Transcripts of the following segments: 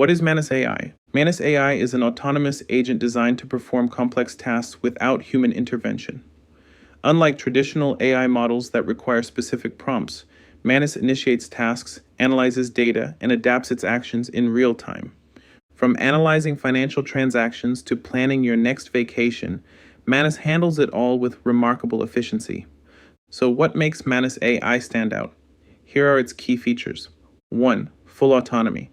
What is Manus AI? Manus AI is an autonomous agent designed to perform complex tasks without human intervention. Unlike traditional AI models that require specific prompts, Manus initiates tasks, analyzes data, and adapts its actions in real time. From analyzing financial transactions to planning your next vacation, Manus handles it all with remarkable efficiency. So, what makes Manus AI stand out? Here are its key features. 1. Full autonomy.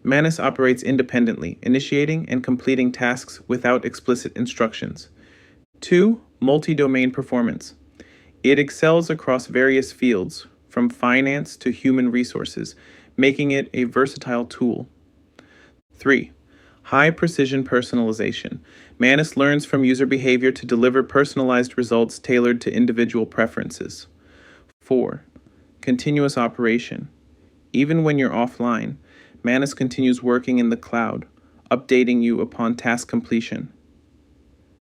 Manus operates independently, initiating and completing tasks without explicit instructions. 2. Multi-domain performance. It excels across various fields, from finance to human resources, making it a versatile tool. 3. High precision personalization. Manus learns from user behavior to deliver personalized results tailored to individual preferences. 4. Continuous operation. Even when you're offline, Manus continues working in the cloud, updating you upon task completion.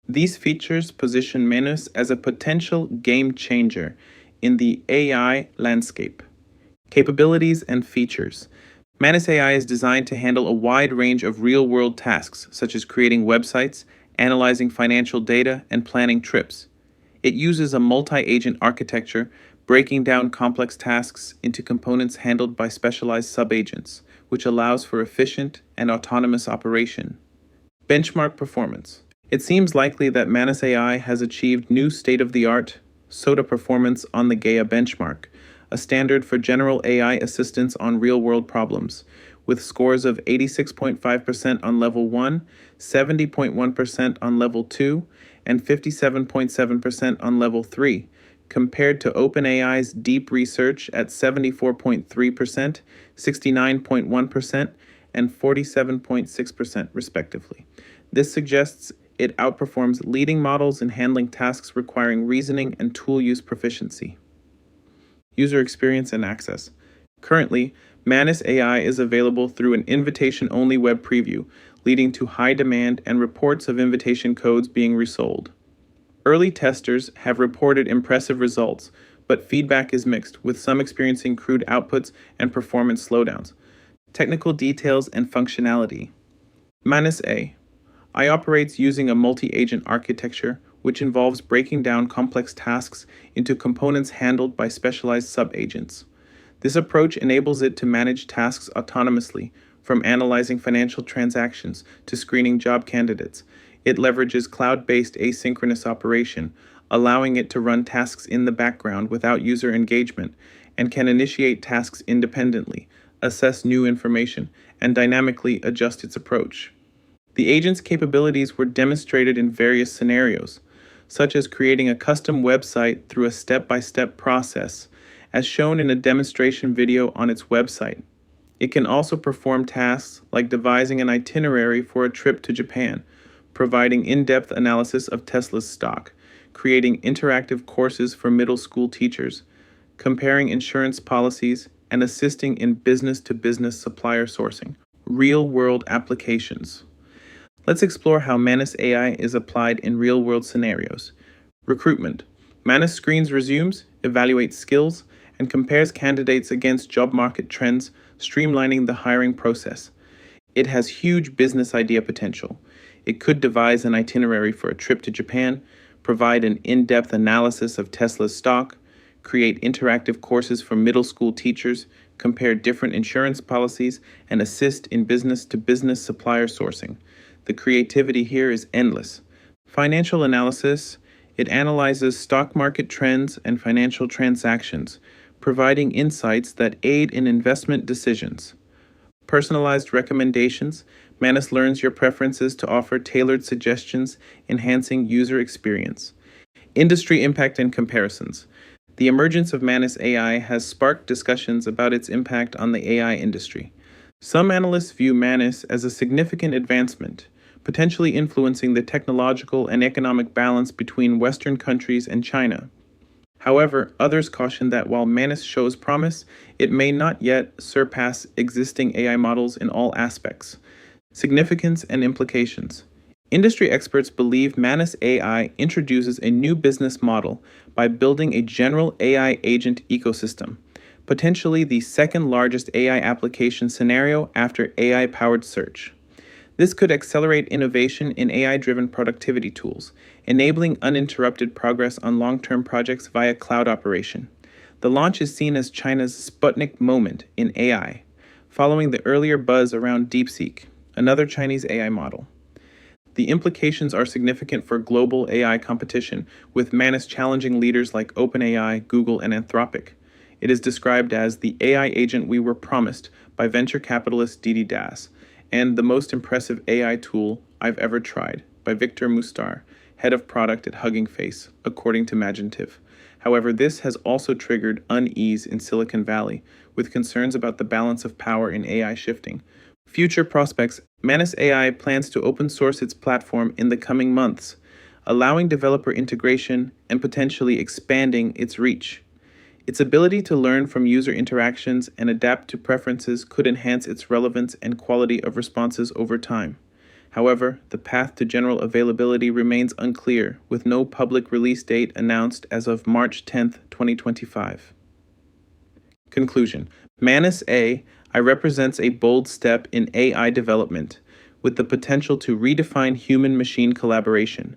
These features position Manus as a potential game changer in the AI landscape. Capabilities and features. Manus AI is designed to handle a wide range of real-world tasks, such as creating websites, analyzing financial data, and planning trips. It uses a multi-agent architecture, breaking down complex tasks into components handled by specialized sub-agents, which allows for efficient and autonomous operation. Benchmark performance. It seems likely that Manus AI has achieved new state-of-the-art SOTA performance on the Gaia benchmark, a standard for general AI assistance on real-world problems, with scores of 86.5% on level 1, 70.1% on level 2, and 57.7% on level 3, compared to OpenAI's deep research at 74.3%, 69.1%, and 47.6% respectively. This suggests it outperforms leading models in handling tasks requiring reasoning and tool use proficiency. User experience and access. Currently, Manus AI is available through an invitation-only web preview, leading to high demand and reports of invitation codes being resold. Early testers have reported impressive results, but feedback is mixed, with some experiencing crude outputs and performance slowdowns. Technical details and functionality. Manus AI operates using a multi-agent architecture, which involves breaking down complex tasks into components handled by specialized sub-agents. This approach enables it to manage tasks autonomously, from analyzing financial transactions to screening job candidates. It leverages cloud-based asynchronous operation, allowing it to run tasks in the background without user engagement, and can initiate tasks independently, assess new information, and dynamically adjust its approach. The agent's capabilities were demonstrated in various scenarios, such as creating a custom website through a step-by-step process, as shown in a demonstration video on its website. It can also perform tasks like devising an itinerary for a trip to Japan, providing in-depth analysis of Tesla's stock, creating interactive courses for middle school teachers, comparing insurance policies, and assisting in business-to-business supplier sourcing. Real-world applications. Let's explore how Manus AI is applied in real-world scenarios. Recruitment. Manus screens resumes, evaluates skills, and compares candidates against job market trends, streamlining the hiring process. It has huge business idea potential. It could devise an itinerary for a trip to Japan, provide an in-depth analysis of Tesla's stock, create interactive courses for middle school teachers, compare different insurance policies, and assist in business-to-business supplier sourcing. The creativity here is endless. Financial analysis. It analyzes stock market trends and financial transactions, providing insights that aid in investment decisions. Personalized recommendations. Manus learns your preferences to offer tailored suggestions, enhancing user experience. Industry impact and comparisons. The emergence of Manus AI has sparked discussions about its impact on the AI industry. Some analysts view Manus as a significant advancement, potentially influencing the technological and economic balance between Western countries and China. However, others caution that while Manus shows promise, it may not yet surpass existing AI models in all aspects. Significance and implications. Industry experts believe Manus AI introduces a new business model by building a general AI agent ecosystem. potentially the second largest AI application scenario after AI powered search. This could accelerate innovation in AI driven productivity tools, enabling uninterrupted progress on long term projects via cloud operation. The launch is seen as China's Sputnik moment in AI, following the earlier buzz around DeepSeek, another Chinese AI model. The implications are significant for global AI competition, with Manus challenging leaders like OpenAI, Google, and Anthropic. It is described as the AI agent we were promised by venture capitalist Didi Das, and the most impressive AI tool I've ever tried by Victor Mustar, head of product at Hugging Face, according to Magentiv. However, this has also triggered unease in Silicon Valley, with concerns about the balance of power in AI shifting. Future prospects: Manus AI plans to open source its platform in the coming months, allowing developer integration and potentially expanding its reach. Its ability to learn from user interactions and adapt to preferences could enhance its relevance and quality of responses over time. However, the path to general availability remains unclear, with no public release date announced as of March 10, 2025. Conclusion: Manus AI represents a bold step in AI development, with the potential to redefine human-machine collaboration.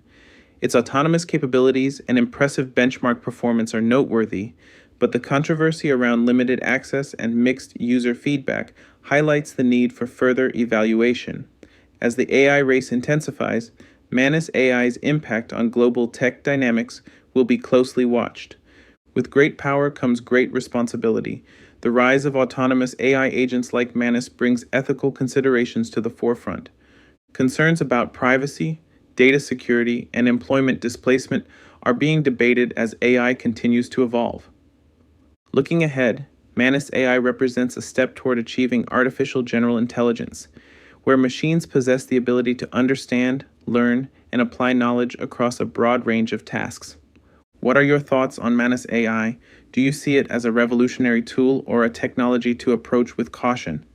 Its autonomous capabilities and impressive benchmark performance are noteworthy, but the controversy around limited access and mixed user feedback highlights the need for further evaluation. As the AI race intensifies, Manus AI's impact on global tech dynamics will be closely watched. With great power comes great responsibility. The rise of autonomous AI agents like Manus brings ethical considerations to the forefront. Concerns about privacy, data security, and employment displacement are being debated as AI continues to evolve. Looking ahead, Manus AI represents a step toward achieving artificial general intelligence, where machines possess the ability to understand, learn, and apply knowledge across a broad range of tasks. What are your thoughts on Manus AI? Do you see it as a revolutionary tool or a technology to approach with caution?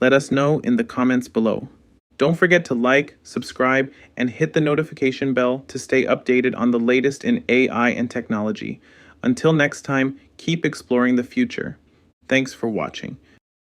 Let us know in the comments below. Don't forget to like, subscribe, and hit the notification bell to stay updated on the latest in AI and technology. Until next time, keep exploring the future. Thanks for watching.